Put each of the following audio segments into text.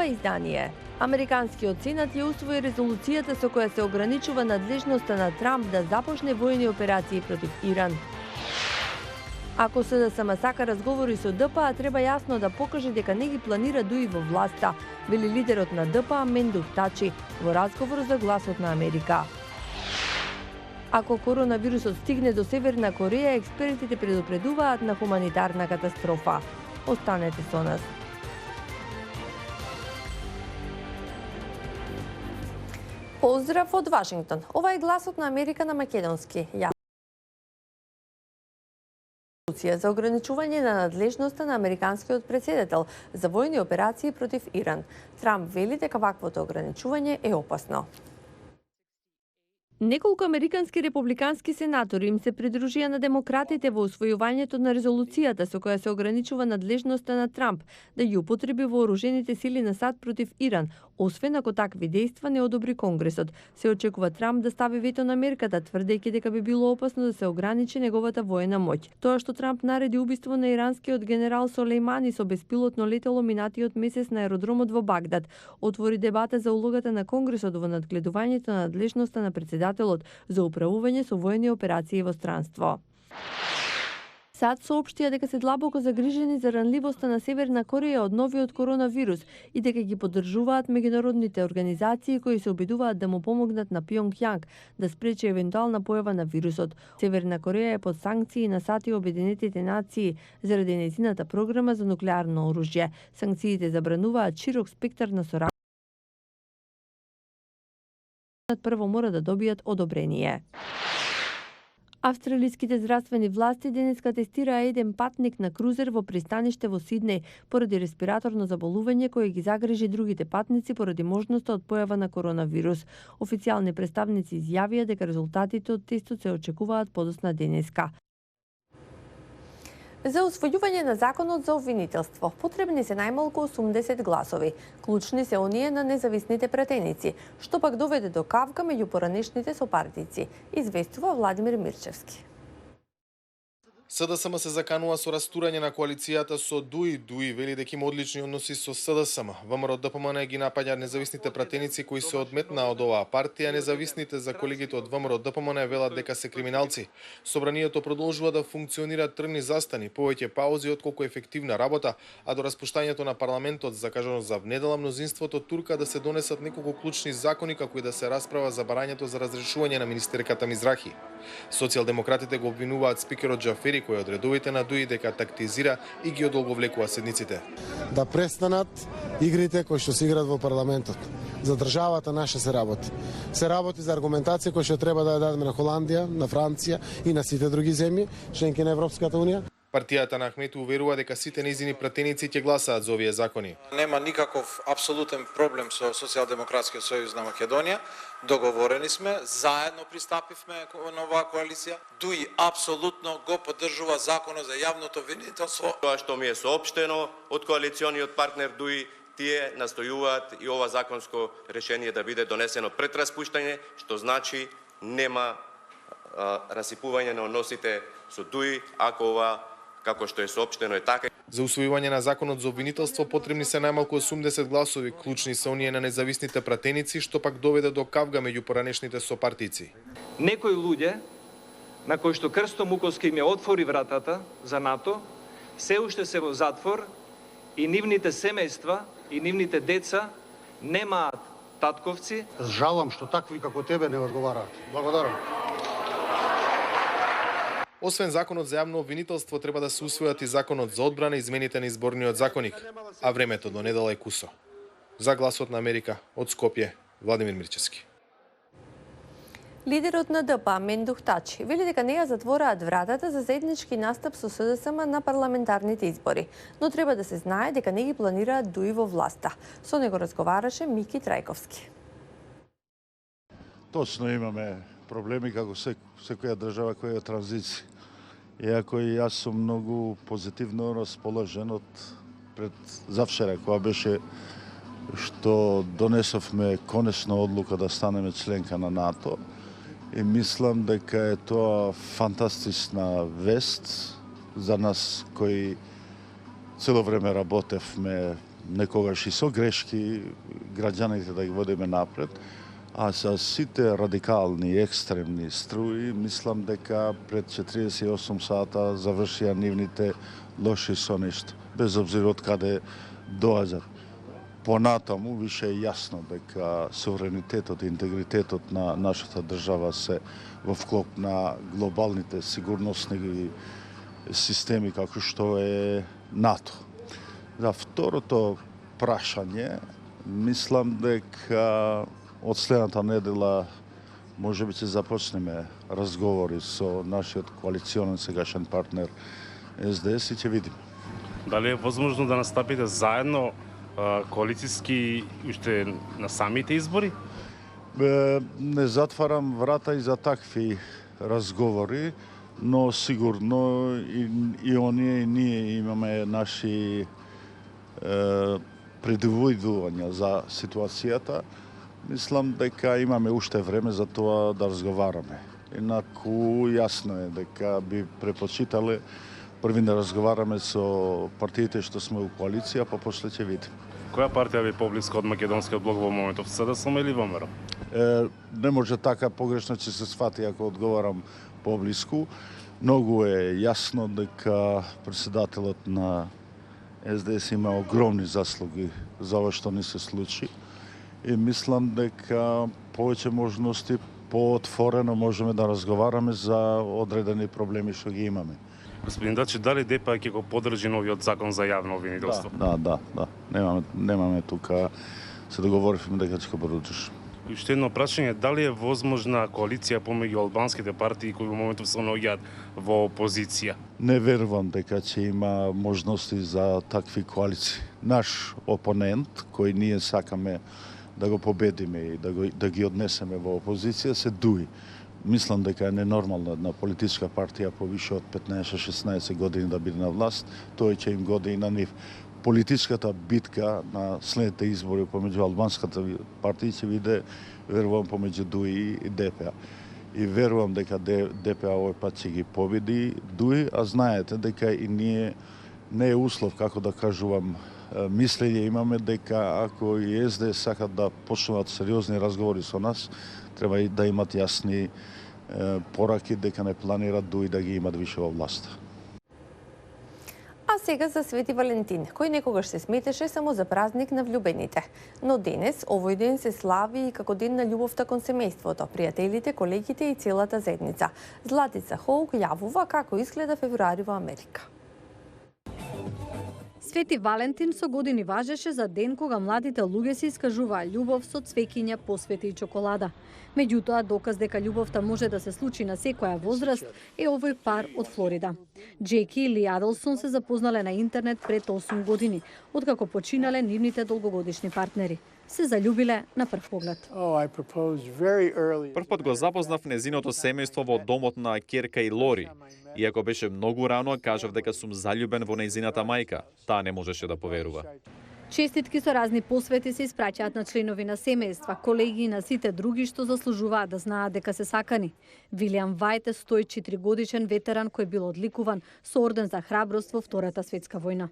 ова издание. Американскиот сенат ја усвои резолуцијата со која се ограничува надлежноста на Трамп да започне војни операции против Иран. Ако СДСМ сака разговори со ДПА, треба јасно да покаже дека не ги планира дуи во власта, вели лидерот на ДПА Мендух Тачи во разговор за Гласот на Америка. Ако коронавирусот стигне до Северна Кореја, експертите предупредуваат на хуманитарна катастрофа. Останете со нас. Поздрав од Вашингтон. Ова е Гласот на Америка на македонски. За ограничување на надлежноста на американскиот претседател за војни операции против Иран. Трамп вели дека ваквото ограничување е опасно. Неколку американски републикански сенатори им се придружија на демократите во усвојувањето на резолуцијата со која се ограничува надлежноста на Трамп да ја употреби вооружените сили на САД против Иран, освен ако такви дејства не одобри Конгресот. Се очекува Трамп да стави вето на мерката, тврдејќи дека би било опасно да се ограничи неговата воена моќ. Тоа што Трамп нареди убиство на иранскиот генерал Солејмани со беспилотно летело минатиот месец на аеродромот во Багдад, отвори дебата за улогата на Конгресот во надгледувањето на надлежноста на претседателот за управување со војни операции во странство. САД соопштија дека се длабоко загрижени за ранливоста на Северна Кореја од новиот коронавирус и дека ги поддржуваат меѓународните организации кои се обидуваат да му помогнат на Пјонгјанг да спречи евентуална појава на вирусот. Северна Кореја е под санкции на САД и Обединетите нации заради нејзината програма за нуклеарно оружје. Санкциите забрануваат широк спектар на сорадба. Прво мора да добијат одобрение. Австралиските здравствени власти денеска тестираа еден патник на крузер во пристаниште во Сиднеј поради респираторно заболување кое ги загрижи другите патници поради можноста од појава на коронавирус. Официјални представници изјавија дека резултатите од тестот се очекуваат подосна денеска. За усвојување на законот за обвинителство потребни се најмалку 80 гласови. Клучни се оние на независните пратеници, што пак доведе до кавка меѓу поранешните сопартици, известува Владимир Мирчевски. СДСМ се заканува со растурање на коалицијата со ДУИ вели дека има одлични односи со СДСМ. ВМРО ДПМН ги напаѓа независните пратеници кои се одметнаа од оваа партија, независните за колегите од ВМРО ДПМН велат дека се криминалци. Собранието продолжува да функционира трни застани, повеќе паузи отколку ефективна работа, а до распуштањето на парламентот закажано за внедела мнозинството турка да се донесат неколку клучни закони како и да се расправа за барањето за разрешување на министерката Мизрахи. Социјалдемократите го обвинуваат спикерот Џафери кој од редовите на ДУИ дека тактизира и ги одолговлекува седниците. Да престанат игрите кои што се играат во парламентот. За државата наша се работи. Се работи за аргументација која што треба да ја дадеме на Холандија, на Франција и на сите други земји, членки на Европската унија. Партијата на Ахмету уверува дека сите нејзини пратеници ќе гласаат за овие закони. Нема никаков апсолутен проблем со Социјалдемократскиот сојуз на Македонија. Договорени сме, заедно пристапивме на оваа коалиција. ДУИ апсолутно го поддржува законот за јавното обвинителство. Тоа што ми е соопштено од коалициониот партнер ДУИ, тие настојуваат и ова законско решение да биде донесено пред распуштање, што значи нема расипување на односите со ДУИ, ако ова како што е соопштено е така. За усвојување на законот за обвинителство потребни се најмалку 80 гласови, клучни се оние на независните пратеници, што пак доведе до кавга меѓу поранешните сопартици. Некои луѓе на кои што Крсто Муковски им ја отвори вратата за НАТО, се уште се во затвор и нивните семејства и нивните деца немаат татковци. Жалам што такви како тебе не одговараат. Благодарам. Освен законот за јавно обвинителство, треба да се усвојат и законот за одбрана и измените на изборниот законник, а времето до недела е кусо. За Гласот на Америка, од Скопје, Владимир Мирчевски. Лидерот на ДПА Мендух Тачи вели дека не ја затвораат вратата за заеднички настап со СДСМ на парламентарните избори, но треба да се знае дека не ги планираат дуи во власта. Со него разговараше Мики Трајковски. Точно имаме проблеми како секоја држава која е транзиција. Иако и јас сум многу позитивно расположен од пред завчера, кога беше што донесовме конечна одлука да станеме членка на НАТО. И мислам дека е тоа фантастична вест за нас кои цело време работевме некогаш и со грешки граѓаните да ги водиме напред, а со сите радикални, екстремни струи, мислам дека пред 48 сата завршија нивните лоши соништа, без обзир од каде доаѓат. Понатаму више е јасно дека суверенитетот и интегритетот на нашата држава се во вклоп на глобалните сигурносни системи како што е НАТО. За второто прашање, мислам дека од следната недела можеби ќе започнеме разговори со нашиот коалиционен сегашен партнер СДС и ќе видиме. Дали е возможно да настапите заедно коалициски уште на самите избори? Не затварам врата и за такви разговори, но сигурно и оние и ние имаме наши предвидувања за ситуацијата. Мислам дека имаме уште време за тоа да разговараме. Инаку јасно е дека би предпочитале први да разговараме со партиите што сме у коалиција, па после ќе видиме. Која партија ви поблиско од македонскиот блок во моментов, СДСМ или ВМРО? Не може така погрешно ќе се сфати ако одговарам поблиску. Многу е јасно дека председателот на СДС има огромни заслуги за ова што ни се случи. И мислам дека повеќе можности поотворено можеме да разговараме за одредени проблеми што ги имаме. Господин Дачи, дали ДПА ќе го поддржи новиот закон за јавно обвинителство? Да. Немаме тука, се договоривме дека ќе го поддржиш. Уште едно прашање, дали е возможна коалиција помеѓу албанските партии кои во моментов се наоѓаат во опозиција? Не верувам дека ќе има можности за такви коалиции. Наш опонент, кој ние сакаме да го победиме и да ги однесеме во опозиција, се ДУИ. Мислам дека е ненормално една политичка партија повише од 15-16 години да биде на власт, тој ќе им годи и на нив. Политичката битка на следните избори помеѓу албанската партија ќе биде, верувам, помеѓу ДУИ и ДПА. И верувам дека ДПА овој пат ќе ги победи ДУИ, а знаете дека и ние не е услов, како да кажувам, мислење имаме дека ако и СДС сакат да почнуваат сериозни разговори со нас, треба и да имат јасни пораки дека не планират ДУИ да ги имат више во власта. А сега за Свети Валентин, кој некогаш се сметеше само за празник на влюбените. Но денес овој ден се слави и како ден на љубовта кон семејството, пријателите, колегите и целата заедница. Златица Хоук јавува како изгледа февруари во Америка. Свети Валентин со години важеше за ден кога младите луѓе се искажуваа љубов со цвеќиња, посвети и чоколада. Меѓутоа, доказ дека љубовта може да се случи на секоја возраст е овој пар од Флорида. Джеки и Ли Адлсон се запознале на интернет пред 8 години, откако починале нивните долгогодишни партнери. Се заљубиле на прв поглед. Прв пат го запознав незиното семејство во домот на ќерка и Лори. Иако беше многу рано, кажав дека сум заљубен во нејзината мајка. Таа не можеше да поверува. Честитки со разни посвети се испраќаат на членови на семејства, колеги и на сите други што заслужуваат да знаат дека се сакани. Вилијам Вајт е 104 годишен ветеран кој бил одликуван со орден за храброст во Втората светска војна.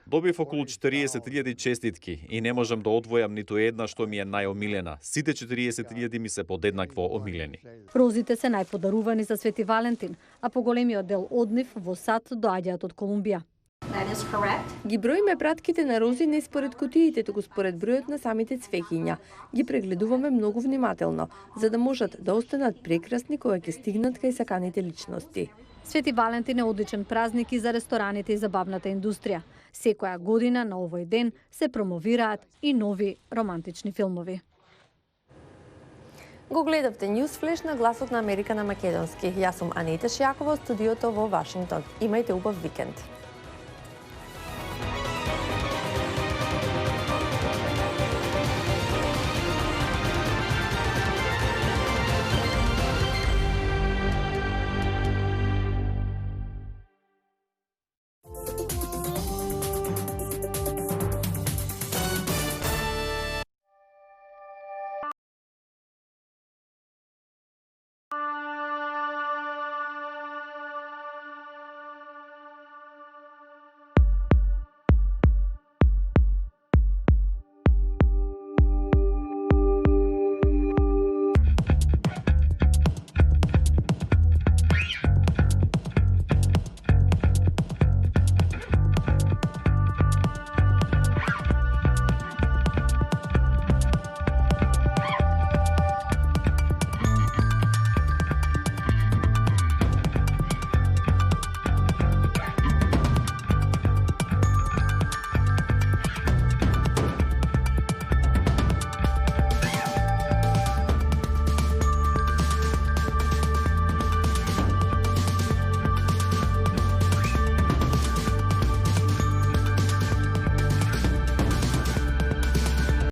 Добив околу 40.000 честитки и не можам да одвојам ниту една што ми е најомилена. Сите 40.000 ми се подеднакво омилени. Розите се најподарувани за Свети Валентин, а поголемиот дел од нив во сад доаѓаат од Колумбија. Ги броиме пратките на рози не според кутиите, туку според бројот на самите цвеќиња. Ги прегледуваме многу внимателно, за да можат да останат прекрасни кога ќе стигнат кај саканите личности. Свети Валентин е одличен празник и за рестораните и забавната индустрија. Секоја година на овој ден се промовираат и нови романтични филмови. Го гледавте News Flash на Гласот на Америка на македонски. Јас сум Анита Шијакова од студиото во Вашингтон. Имајте убав викенд.